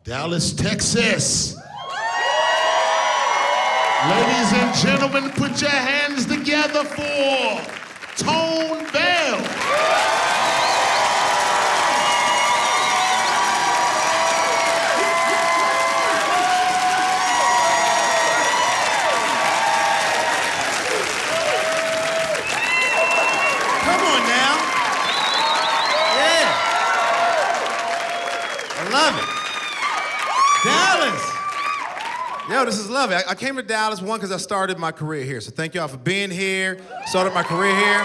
Dallas, Texas. Ladies and gentlemen, put your hands together for Tone Bell. Come on now. Yeah. I love it. Dallas. Yo, this is lovely. I came to Dallas, one, because I started my career here. So thank y'all for being here. Started my career here.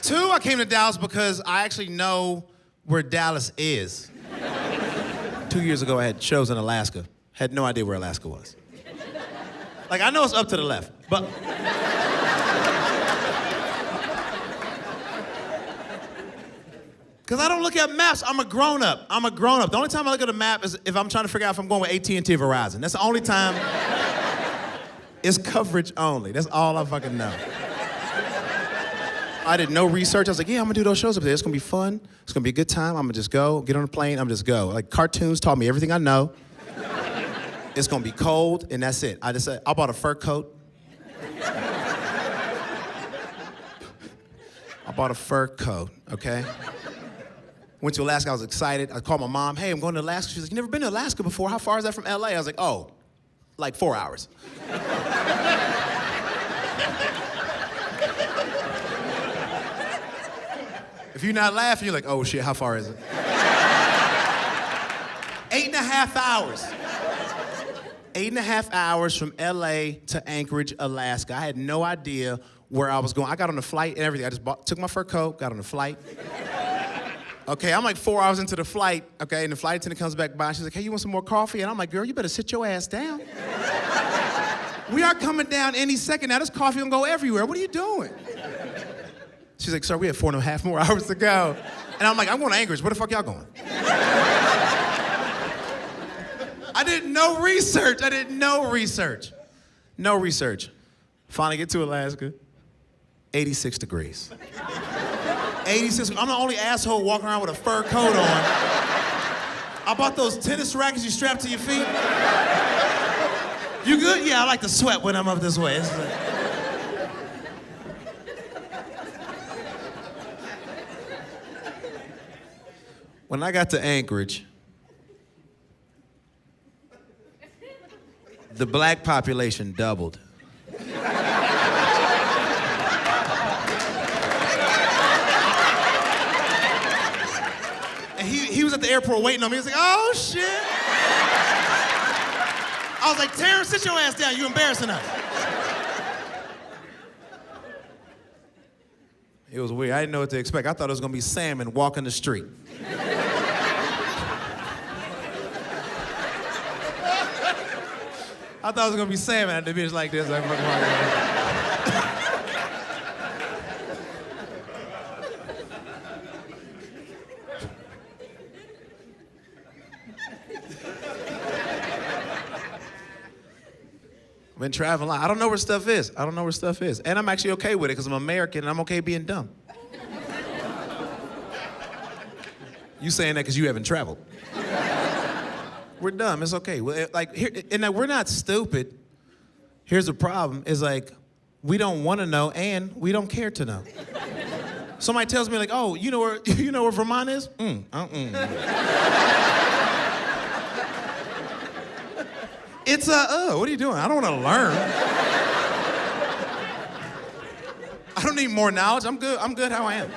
Two, I came to Dallas because I actually know where Dallas is. 2 years ago, I had shows in Alaska. Had no idea where Alaska was. Like, I know it's up to the left, but... Because I don't look at maps. I'm a grown-up. The only time I look at a map is if I'm trying to figure out if I'm going with AT&T or Verizon. That's the only time. It's coverage only. That's all I fucking know. I did no research. I was like, yeah, I'm gonna do those shows up there. It's gonna be fun. It's gonna be a good time. I'm gonna just go, get on a plane, I'm just go. Like, cartoons taught me everything I know. It's gonna be cold, and that's it. I bought a fur coat. Okay? Went to Alaska, I was excited. I called my mom, hey, I'm going to Alaska. She's like, you never been to Alaska before? How far is that from LA? I was like, oh, like 4 hours. If you're not laughing, you're like, oh shit, how far is it? 8.5 hours. 8.5 hours from LA to Anchorage, Alaska. I had no idea where I was going. I got on the flight and everything. I just took my fur coat, got on the flight. Okay, I'm like 4 hours into the flight, okay, and the flight attendant comes back by, and she's like, hey, you want some more coffee? And I'm like, girl, you better sit your ass down. We are coming down any second now. This coffee gonna go everywhere. What are you doing? She's like, sir, we have 4.5 more hours to go. And I'm like, I'm going to Anchorage. Where the fuck y'all going? I did no research. No research. Finally get to Alaska. 86 degrees. 86. I'm the only asshole walking around with a fur coat on. I bought those tennis rackets you strap to your feet. You good? Yeah, I like to sweat when I'm up this way. When I got to Anchorage, the black population doubled. And he was at the airport waiting on me. He was like, oh, shit. I was like, Terrence, sit your ass down. You embarrassing us. It was weird. I didn't know what to expect. I thought it was going to be salmon walking the street. I thought it was going to be salmon at the beach like this. I've been traveling a lot. I don't know where stuff is. And I'm actually okay with it because I'm American and I'm okay being dumb. You saying that because you haven't traveled. We're dumb, it's okay. We're not stupid. Here's the problem, is like, we don't want to know and we don't care to know. Somebody tells me like, oh, you know where Vermont is? It's what are you doing? I don't want to learn. I don't need more knowledge. I'm good how I am.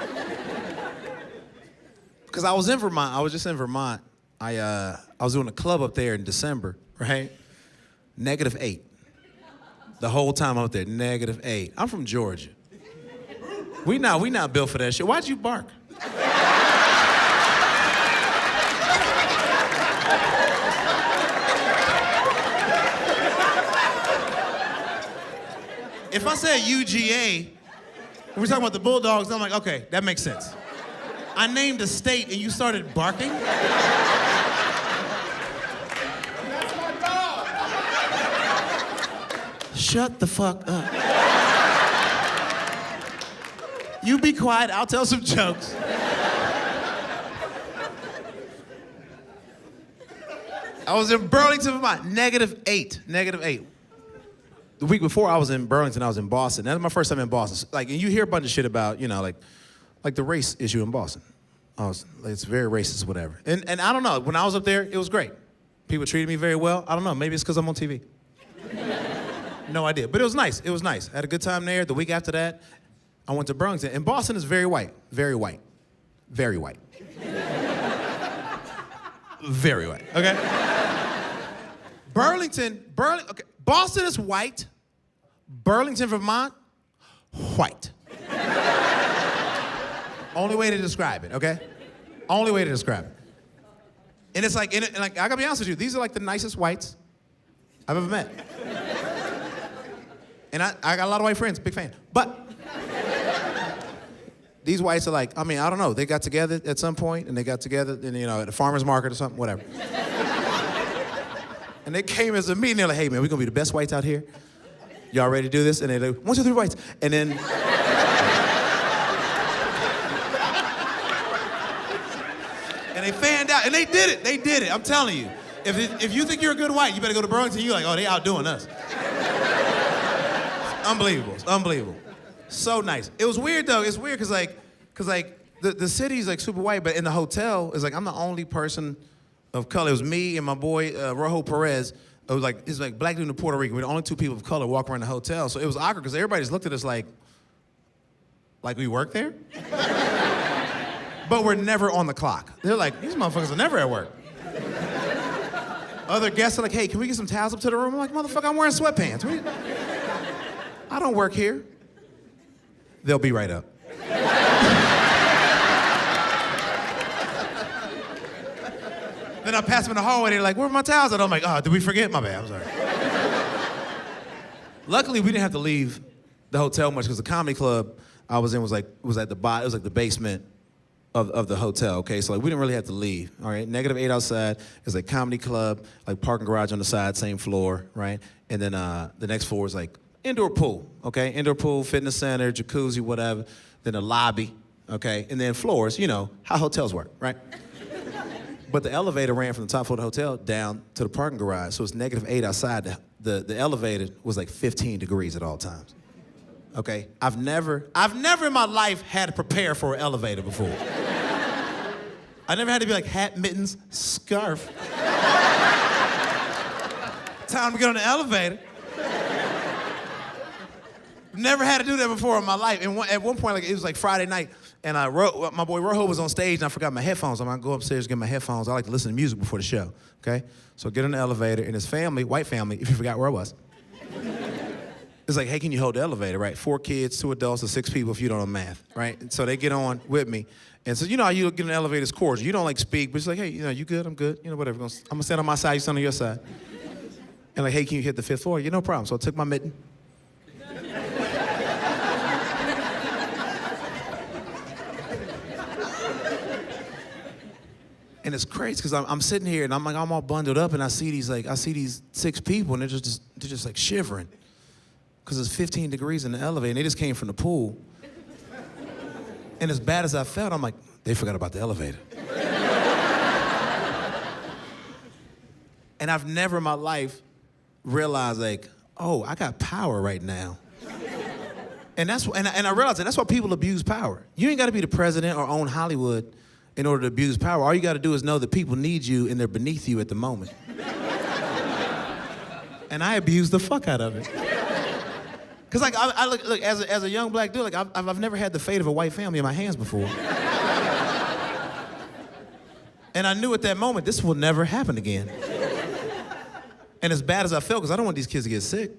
Because I was in Vermont. I was just in Vermont. I was doing a club up there in December, right? -8. The whole time I'm up there, -8. I'm from Georgia. We not built for that shit. Why'd you bark? If I said UGA, and we're talking about the Bulldogs, I'm like, okay, that makes sense. I named a state and you started barking? That's my dog. Shut the fuck up. You be quiet, I'll tell some jokes. I was in Burlington, Vermont, -8, -8. The week before I was in Burlington, I was in Boston. That was my first time in Boston. Like, and you hear a bunch of shit about, you know, like the race issue in Boston. It's very racist, whatever. And I don't know, when I was up there, it was great. People treated me very well. I don't know, maybe it's because I'm on TV. No idea, but it was nice, it was nice. I had a good time there. The week after that, I went to Burlington, and Boston is very white, very white, very white. Very white, okay? Okay, Boston is white. Burlington, Vermont, white. Only way to describe it, okay? Only way to describe it. And it's like, and I gotta be honest with you, these are like the nicest whites I've ever met. And I got a lot of white friends, big fan. But these whites are like, I mean, I don't know, they got together at some point, and they got together, and, you know, at a farmer's market or something, whatever. And they came as a meeting, they're like, hey man, we're gonna be the best whites out here. Y'all ready to do this? And they're like, 1, 2, 3 whites. And then, and they fanned out, and they did it, I'm telling you. If you think you're a good white, you better go to Burlington, you're like, oh, they outdoing us. It's unbelievable. So nice. It was weird though, it's weird cause the city's like super white, but in the hotel, it's like I'm the only person of color. It was me and my boy, Rojo Perez. It's like black dude in Puerto Rico. We're the only 2 people of color walking around the hotel. So it was awkward because everybody just looked at us like we work there? But we're never on the clock. They're like, these motherfuckers are never at work. Other guests are like, hey, can we get some towels up to the room? I'm like, motherfucker, I'm wearing sweatpants. I don't work here. They'll be right up. Then I pass them in the hallway, they're like, where are my towels at? I'm like, oh, did we forget? My bad, I'm sorry. Luckily, we didn't have to leave the hotel much because the comedy club I was in was at the bottom, it was like the basement of the hotel, okay? So like, we didn't really have to leave, all right? -8 outside, it's like comedy club, like parking garage on the side, same floor, right? And then the next floor is like indoor pool, okay? Indoor pool, fitness center, jacuzzi, whatever. Then a lobby, okay? And then floors, you know, how hotels work, right? But the elevator ran from the top floor of the hotel down to the parking garage, so it's -8 outside. The elevator was like 15 degrees at all times. Okay? I've never in my life had to prepare for an elevator before. I never had to be like hat, mittens, scarf. Time to get on the elevator. Never had to do that before in my life. And at one point, like, it was like Friday night, and my boy Rojo was on stage, and I forgot my headphones. I'm gonna go upstairs, get my headphones. I like to listen to music before the show, okay? So I get in the elevator, and his family, white family, if you forgot where I was, it's like, hey, can you hold the elevator, right? 4 kids, 2 adults, and 6 people if you don't know math, right? And so they get on with me. And so, you know how you get in the elevator, it's cordial. You don't like speak, but it's like, hey, you know, you good? I'm good. You know, whatever. I'm gonna stand on my side, you stand on your side. And like, hey, can you hit the 5th floor? Yeah, no problem. So I took my mitten. And it's crazy because I'm sitting here and I'm all bundled up, and I see these 6 people, and they're just like shivering because it's 15 degrees in the elevator, and they just came from the pool. And as bad as I felt, I'm like, they forgot about the elevator. And I've never in my life realized, like, oh, I got power right now. And I realized that's why people abuse power. You ain't got to be the president or own Hollywood in order to abuse power. All you got to do is know that people need you and they're beneath you at the moment. And I abuse the fuck out of it. Cause like I look as a young black dude, like I've never had the fate of a white family in my hands before. And I knew at that moment this will never happen again. And as bad as I felt, because I don't want these kids to get sick.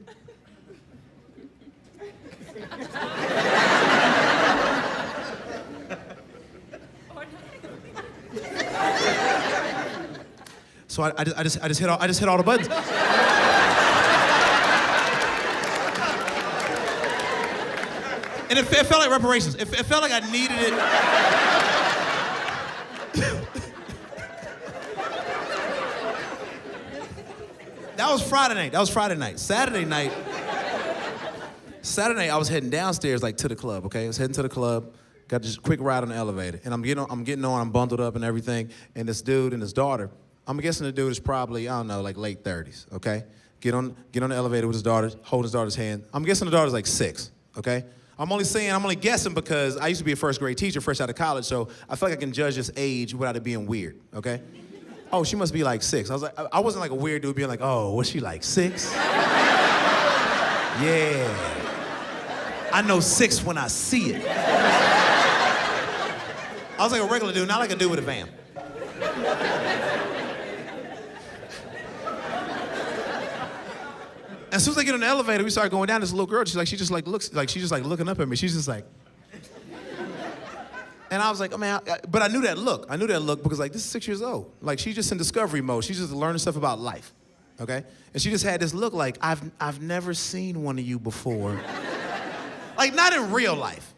So I just hit all the buttons. And it felt like reparations. It felt like I needed it. That was Friday night. Saturday night, I was heading downstairs, like, to the club, okay? I was heading to the club, got just a quick ride on the elevator. And I'm getting on, I'm bundled up and everything. And this dude and his daughter I'm guessing the dude is probably, I don't know, like late 30s, okay? Get on the elevator with his daughter, hold his daughter's hand. I'm guessing the daughter's like 6, okay? I'm only guessing because I used to be a first grade teacher fresh out of college, so I feel like I can judge this age without it being weird, okay? Oh, she must be like 6. I wasn't like a weird dude being like, oh, was she like 6? Yeah. I know 6 when I see it. I was like a regular dude, not like a dude with a van. As soon as I get on the elevator, we start going down. This little girl, she's just looking up at me. She's just like, and I was like, oh man, but I knew that look. I knew that look because like this is 6 years old. Like she's just in discovery mode. She's just learning stuff about life, okay? And she just had this look like I've never seen one of you before, like not in real life,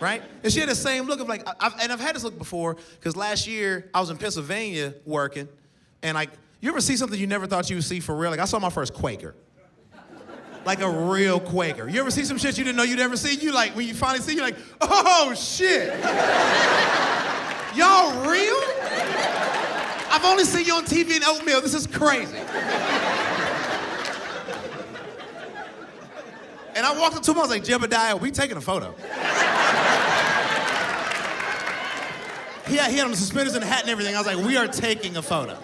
right? And she had the same look of like, I've had this look before because last year I was in Pennsylvania working, and like you ever see something you never thought you would see for real? Like I saw my first Quaker. Like a real Quaker. You ever see some shit you didn't know you'd ever see? You like, when you finally see, you're like, oh shit. Y'all real? I've only seen you on TV and oatmeal. This is crazy. And I walked up to him, I was like, Jebediah, we taking a photo. He had on the suspenders and the hat and everything. I was like, we are taking a photo.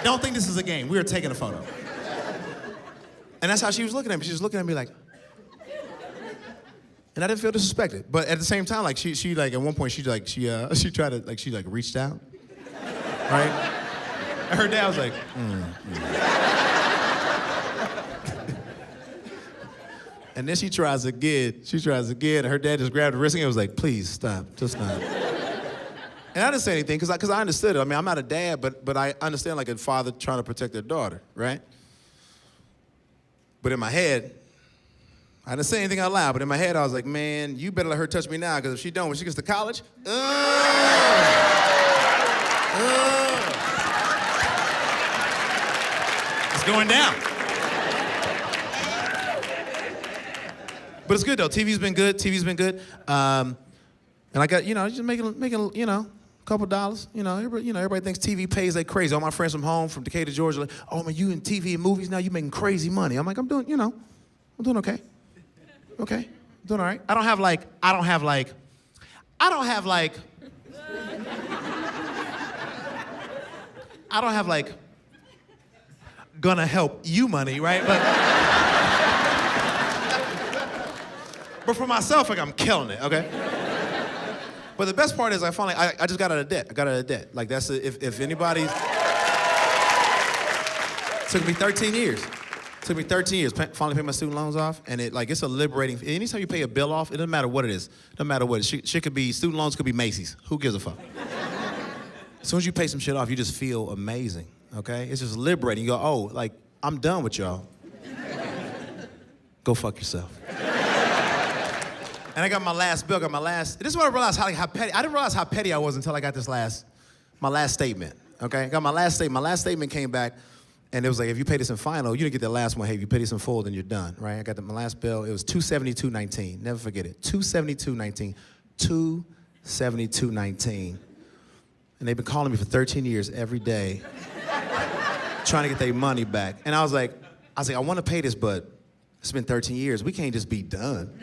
Don't think this is a game. We are taking a photo. And that's how she was looking at me. She was looking at me like, and I didn't feel disrespected. But at the same time, like she like at one point she tried to like she like reached out, right? And her dad was like, And then she tries again. And her dad just grabbed her wrist and was like, please stop, just stop. And I didn't say anything because I understood it. I mean, I'm not a dad, but I understand like a father trying to protect their daughter, right? But in my head, I didn't say anything out loud, but in my head I was like, man, you better let her touch me now, because if she don't, when she gets to college, it's going down. But it's good though, TV's been good. And I got, just making, a couple dollars. Everybody thinks TV pays like crazy. All my friends from home, from Decatur, Georgia, like, oh man, you in TV and movies now, you making crazy money. I'm like, I'm doing okay. Okay, I'm doing all right. I don't have gonna help you money, right? But for myself, like I'm killing it, okay? But the best part is I just got out of debt. Like that's, if anybody's, took me 13 years. Finally pay my student loans off, and it's a liberating, anytime you pay a bill off, it doesn't matter what it is. Shit could be, student loans could be Macy's. Who gives a fuck? As soon as you pay some shit off, you just feel amazing, okay? It's just liberating. You go, oh, like, I'm done with y'all. Go fuck yourself. And I got my last bill, this is what I realized, how petty, I didn't realize how petty I was until I got my last statement, okay? I got my last statement. My last statement came back, and it was like, if you pay this in final, you didn't get the last one. Hey, if you pay this in full, then you're done, right? I got my last bill. It was $272.19. Never forget it. $272.19. $272.19. And they've been calling me for 13 years every day, trying to get their money back. And I was like, I want to pay this, but it's been 13 years. We can't just be done.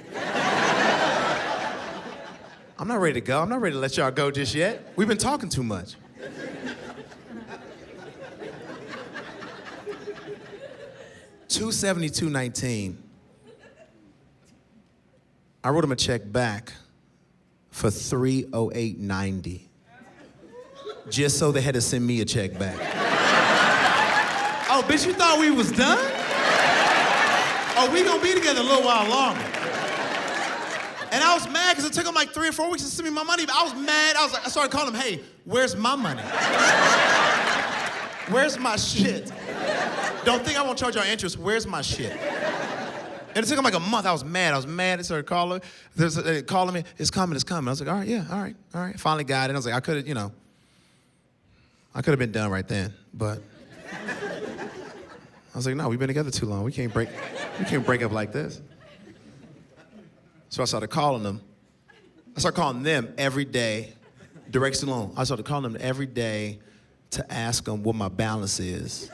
I'm not ready to go. I'm not ready to let y'all go just yet. We've been talking too much. $272.19. I wrote him a check back for $308.90, just so they had to send me a check back. Oh, bitch, you thought we was done? Oh, we gonna be together a little while longer. And I was mad because it took them like 3 or 4 weeks to send me my money. But I was mad. I started calling them, hey, where's my money? Where's my shit? Don't think I won't charge y'all interest. Where's my shit? And it took them like a month. I was mad. They started calling. They're calling me. It's coming. I was like, all right, yeah, all right. Finally got it. I was like, I could have been done right then, but I was like, no, we've been together too long. We can't break up like this. So I started calling them. I started calling them every day, direct student loan. I started calling them every day, to ask him what my balance is.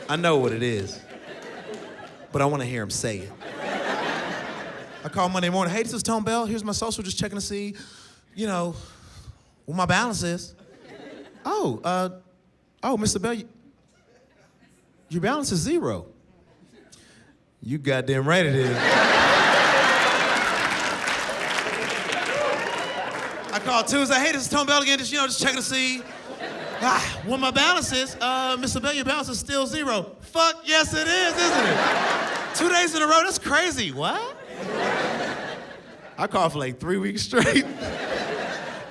I know what it is, but I want to hear him say it. I call Monday morning, hey, this is Tone Bell. Here's my social, just checking to see, what my balance is. Oh, Mr. Bell, your balance is 0. You goddamn right it is. I called Tuesday, hey, this is Tone Bell again, just checking to see what my balance is. Mr. Bell, your balance is still 0. Fuck, yes it is, isn't it? 2 days in a row, that's crazy. What? I called for like 3 weeks straight.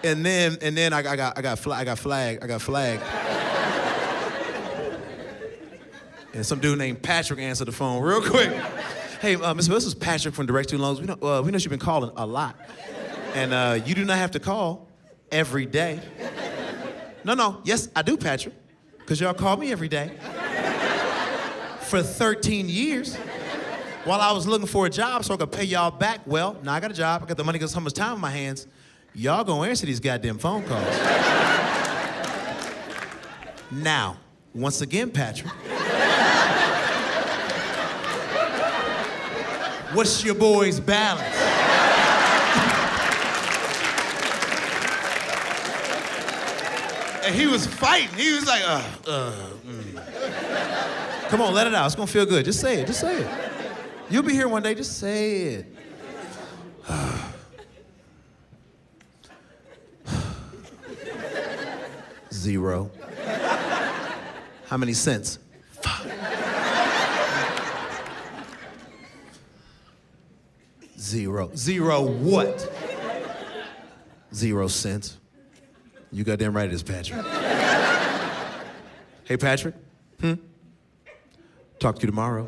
And then I got flagged. And some dude named Patrick answered the phone real quick. Hey, Mr. Bell, this is Patrick from Direct Two Loans. We know you've been calling a lot. And you do not have to call every day. No, yes, I do, Patrick. Because y'all call me every day. For 13 years. While I was looking for a job so I could pay y'all back. Well, now I got a job, I got the money, got so much time in my hands. Y'all gonna answer these goddamn phone calls. Now, once again, Patrick. What's your boy's balance? And he was fighting. He was like, Come on, let it out. It's gonna feel good. Just say it. You'll be here one day. Just say it. 0. How many cents? Fuck. 0. 0 what? 0 cents. You goddamn right it is, Patrick. Hey, Patrick. Talk to you tomorrow.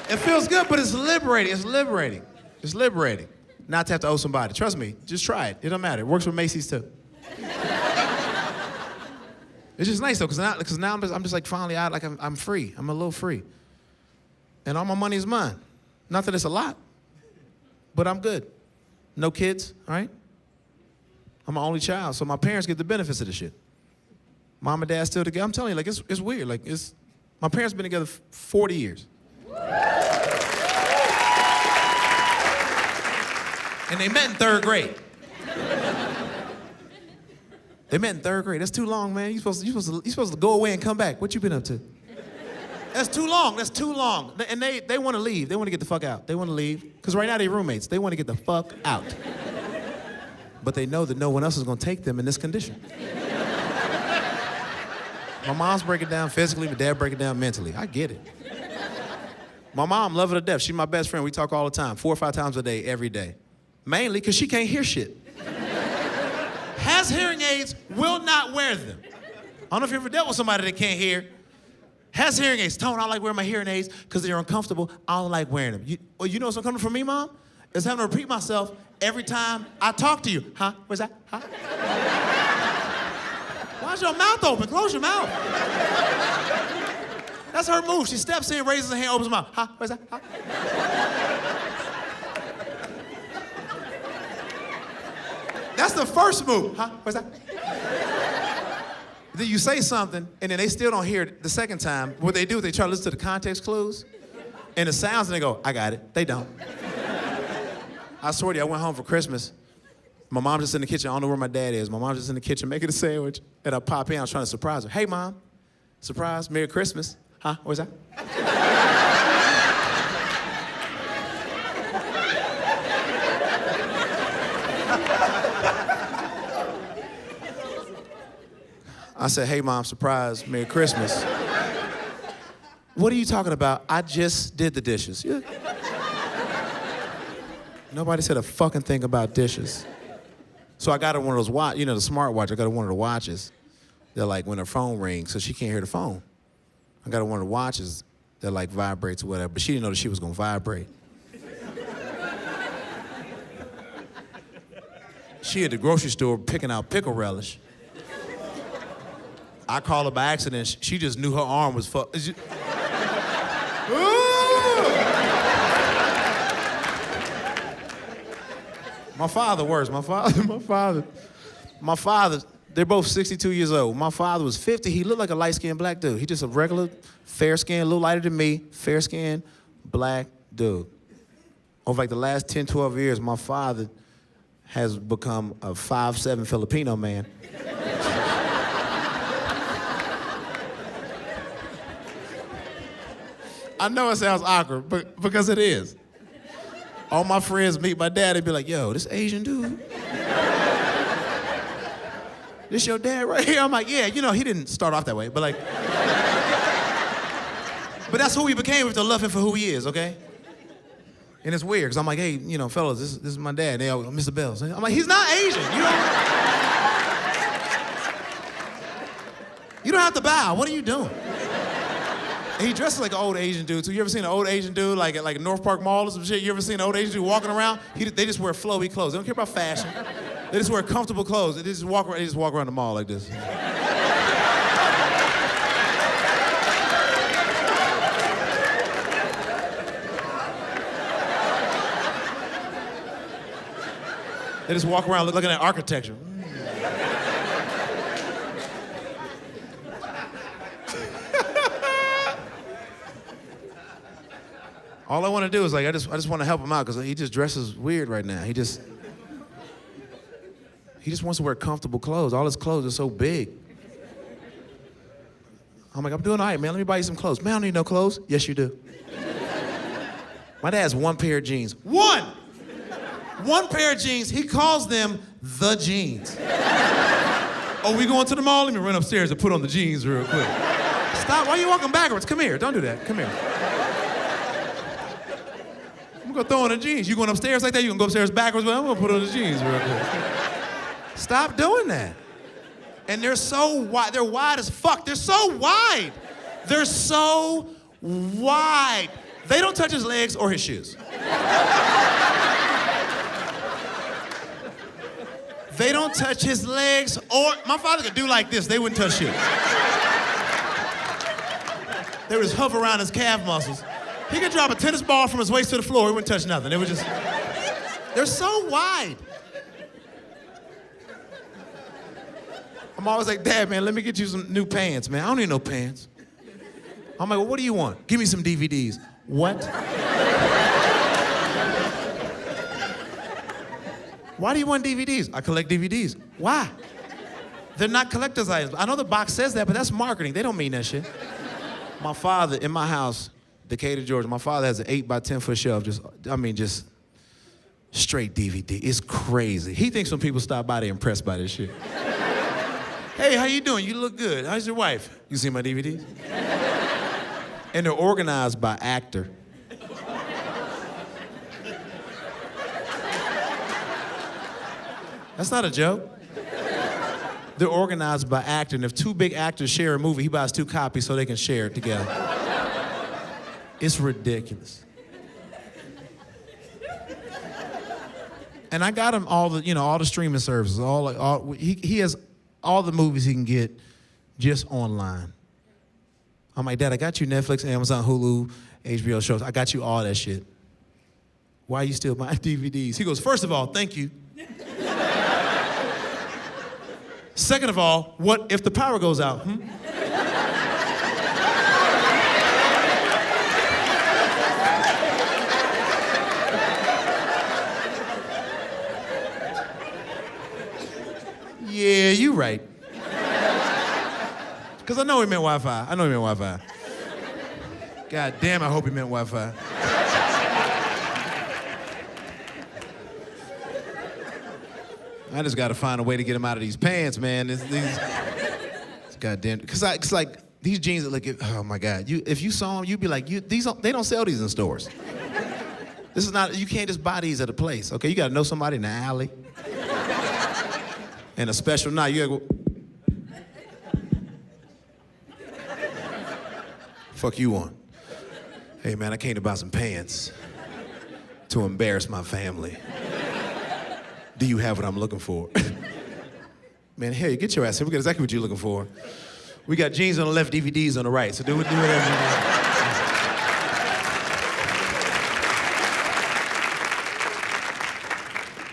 It feels good, but it's liberating. It's liberating. Not to have to owe somebody. Trust me, just try it. It don't matter. It works for Macy's too. It's just nice though, because now I'm just like finally out, like I'm free. I'm a little free. And all my money is mine. Not that it's a lot, but I'm good. No kids, all right? I'm an only child, so my parents get the benefits of this shit. Mom and dad still together. I'm telling you, like it's weird. Like my parents been together 40 years. And they met in 3rd grade. They met in 3rd grade. That's too long, man. You supposed to go away and come back. What you been up to? That's too long. And they want to leave. They want to get the fuck out. They want to leave. Because right now they're roommates. They want to get the fuck out. But they know that no one else is going to take them in this condition. My mom's breaking down physically, my dad breaking down mentally. I get it. My mom, love her to death. She's my best friend. We talk all the time, 4 or 5 times a day, every day. Mainly because she can't hear shit. Has hearing aids, will not wear them. I don't know if you ever dealt with somebody that can't hear. Has hearing aids. Tone, I don't like wearing my hearing aids because they're uncomfortable. I don't like wearing them. You know what's uncomfortable for me, Mom? Is having to repeat myself every time I talk to you. Huh? What's that? Huh? Why's your mouth open? Close your mouth. That's her move. She steps in, raises her hand, opens her mouth. Huh? What's that? Huh? That's the first move. Huh? What's that? Then you say something, and then they still don't hear it the second time. What they do is they try to listen to the context clues and the sounds, and they go, I got it. They don't. I swear to you, I went home for Christmas. My mom's just in the kitchen. I don't know where my dad is. My mom's just in the kitchen making a sandwich, and I pop in. I was trying to surprise her. Hey, Mom. Surprise. Merry Christmas. Huh? What's that? I said, hey, Mom, surprise, Merry Christmas. What are you talking about? I just did the dishes. Yeah. Nobody said a fucking thing about dishes. So I got her one of those the smart watch. I got her one of the watches. They're like when her phone rings, so she can't hear the phone. I got her one of the watches that like vibrates or whatever, but she didn't know that she was gonna vibrate. She at the grocery store picking out pickle relish. I called her by accident. She just knew her arm was fucked. My father worse. My father, they're both 62 years old. My father was 50. He looked like a light-skinned black dude. He just a regular, fair-skinned, a little lighter than me, fair-skinned, black dude. Over like the last 10, 12 years, my father has become a 5'7" Filipino man. I know it sounds awkward, but because it is. All my friends meet my dad, they'd be like, yo, this Asian dude. This your dad right here? I'm like, yeah, you know, he didn't start off that way, but like. But that's who he became. We have to love him for who he is, okay? And it's weird, because I'm like, hey, you know, fellas, this is my dad. And they all go, Mr. Bells. I'm like, he's not Asian. You don't have to bow. What are you doing? And he dresses like an old Asian dude, too. You ever seen an old Asian dude like at North Park Mall or some shit? You ever seen an old Asian dude walking around? They just wear flowy clothes. They don't care about fashion. They just wear comfortable clothes. They just walk around the mall like this. They just walk around looking at architecture. All I want to do is like I just want to help him out because he just dresses weird right now. He just wants to wear comfortable clothes. All his clothes are so big. I'm like, I'm doing all right, man. Let me buy you some clothes. Man, I don't need no clothes. Yes, you do. My dad has one pair of jeans. One pair of jeans. He calls them the jeans. Oh, we going to the mall? Let me run upstairs and put on the jeans real quick. Stop. Why are you walking backwards? Come here. Don't do that. Come here. I'm gonna throw on the jeans. You going upstairs like that? You gonna go upstairs backwards? But I'm gonna put on the jeans real quick. Stop doing that. And they're so wide. They're wide as fuck. They're so wide. They're so wide. They don't touch his legs or his shoes. They don't touch his legs or... My father could do like this. They wouldn't touch shoes. They would just hover around his calf muscles. He could drop a tennis ball from his waist to the floor. He wouldn't touch nothing. They were just... They're so wide. I'm always like, Dad, man, let me get you some new pants, man. I don't need no pants. I'm like, well, what do you want? Give me some DVDs. What? Why do you want DVDs? I collect DVDs. Why? They're not collector's items. I know the box says that, but that's marketing. They don't mean that shit. My father, in my house, Decatur, Georgia, my father has an 8 by 10 foot shelf, just straight DVD. It's crazy. He thinks when people stop by, they're impressed by this shit. Hey, how you doing? You look good. How's your wife? You see my DVDs? And they're organized by actor. That's not a joke. They're organized by actor, and if 2 big actors share a movie, he buys 2 copies so they can share it together. It's ridiculous. And I got him all the streaming services. He has all the movies he can get just online. I'm like, Dad, I got you Netflix, Amazon, Hulu, HBO shows. I got you all that shit. Why are you still buying DVDs? He goes, first of all, thank you. Second of all, what if the power goes out? Yeah, you right. Because I know he meant Wi-Fi. God damn, I hope he meant Wi-Fi. I just got to find a way to get him out of these pants, man. It's goddamn. Because it's like these jeans that look at, oh my God. If you saw them, you'd be like, they don't sell these in stores. This is not, you can't just buy these at a place, okay? You got to know somebody in the alley. And a special night, you got to go. Fuck you on. Hey man, I came to buy some pants to embarrass my family. Do you have what I'm looking for? Man, hell, you get your ass here. We got exactly what you're looking for. We got jeans on the left, DVDs on the right. So do whatever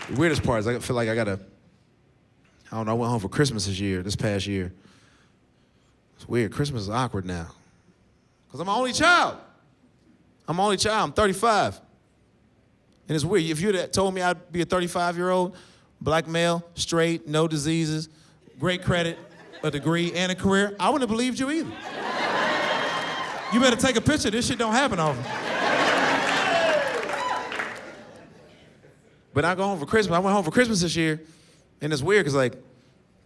you weirdest part is I feel like I went home for Christmas this past year. It's weird, Christmas is awkward now. Because I'm my only child. I'm 35. And it's weird, if you'd have told me I'd be a 35-year-old, black male, straight, no diseases, great credit, a degree, and a career, I wouldn't have believed you either. You better take a picture, this shit don't happen often. But I go home for Christmas. I went home for Christmas this year, and it's weird because like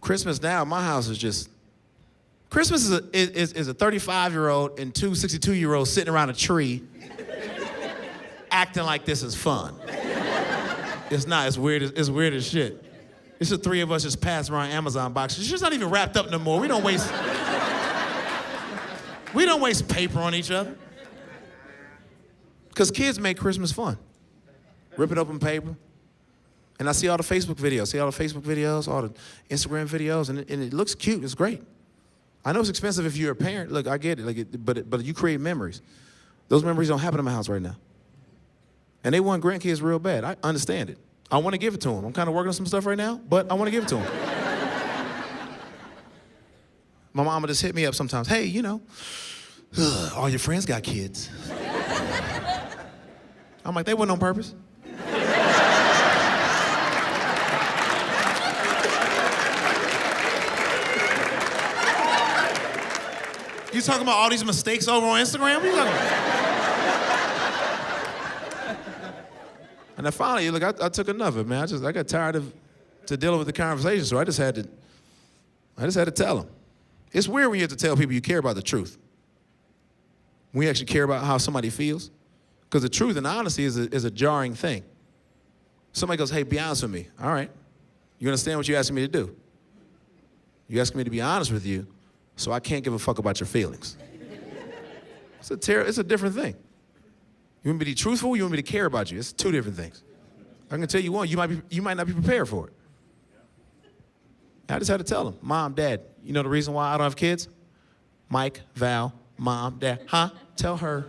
Christmas now, my house is just. Christmas is a 35-year-old and two 62-year-olds sitting around a tree, acting like this is fun. It's not. It's weird. It's weird as shit. It's the three of us just passing around Amazon boxes. It's just not even wrapped up no more. We don't waste paper on each other. Because kids make Christmas fun. Rip it open paper. And I see all the Facebook videos, all the Instagram videos, and it looks cute. It's great. I know it's expensive if you're a parent. Look, I get it. But you create memories. Those memories don't happen in my house right now. And they want grandkids real bad. I understand it. I want to give it to them. I'm kind of working on some stuff right now, but I want to give it to them. My mama just hit me up sometimes. Hey, all your friends got kids. I'm like, they wasn't on purpose. You talking about all these mistakes over on Instagram? What are you talking about? And then finally, look, I took enough of it, man. I got tired of dealing with the conversation, so I just had to tell them. It's weird when you have to tell people you care about the truth. When you actually care about how somebody feels. Because the truth and honesty is a jarring thing. Somebody goes, hey, be honest with me. All right. You understand what you're asking me to do? You're asking me to be honest with you, so I can't give a fuck about your feelings. It's a different thing. You want me to be truthful, you want me to care about you. It's two different things. I can tell you one, you might not be prepared for it. I just had to tell them, Mom, Dad, you know the reason why I don't have kids? Mike, Val, Mom, Dad, huh? Tell her.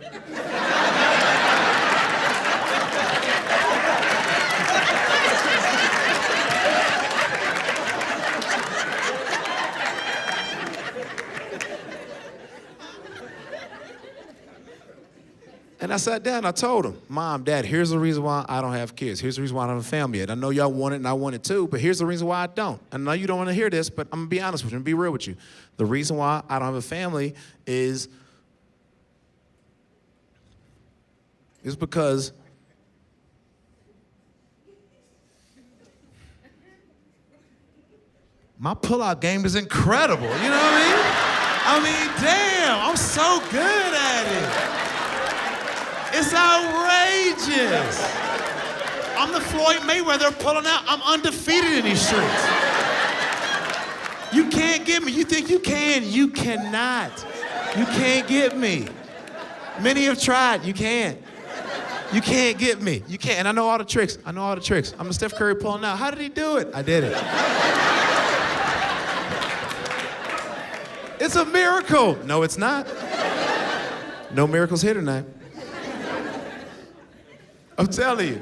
And I sat down and I told him, Mom, Dad, here's the reason why I don't have kids. Here's the reason why I don't have a family yet. I know y'all want it and I want it too, but here's the reason why I don't. I know you don't want to hear this, but I'm going to be honest with you and be real with you. The reason why I don't have a family is because my pullout game is incredible. You know what I mean? Damn, I'm so good at it. It's outrageous. I'm the Floyd Mayweather pulling out. I'm undefeated in these streets. You can't get me. You think you can? You cannot. You can't get me. Many have tried. You can't. You can't get me. You can't. And I know all the tricks. I'm the Steph Curry pulling out. How did he do it? I did it. It's a miracle. No, it's not. No miracles here tonight. I'm telling you.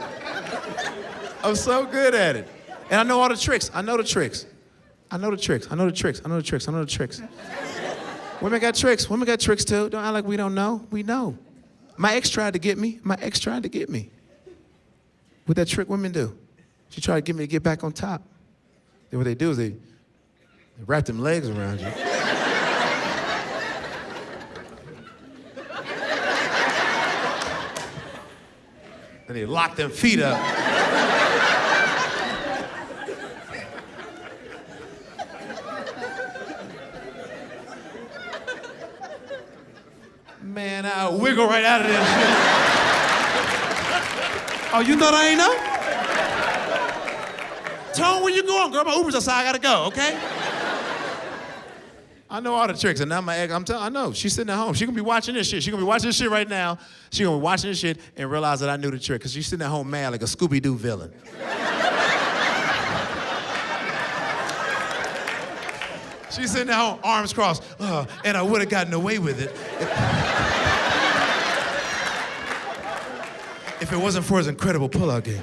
I'm so good at it. And I know all the tricks. I know the tricks. Women got tricks. Women got tricks too. Don't act like we don't know. We know. My ex tried to get me. What that trick women do? She tried to get me to get back on top. Then what they do is they wrap them legs around you. And they lock them feet up. Man, I wiggle right out of that shit. Oh, you thought I ain't know? Tone, where you going, girl? My Uber's outside, I gotta go, okay? I know all the tricks, and now my ex, I know, she's sitting at home. She's gonna be watching this shit. She's gonna be watching this shit right now. She's gonna be watching this shit and realize that I knew the trick, because she's sitting at home mad like a Scooby-Doo villain. She's sitting at home, arms crossed, and I would have gotten away with it if it wasn't for his incredible pullout game.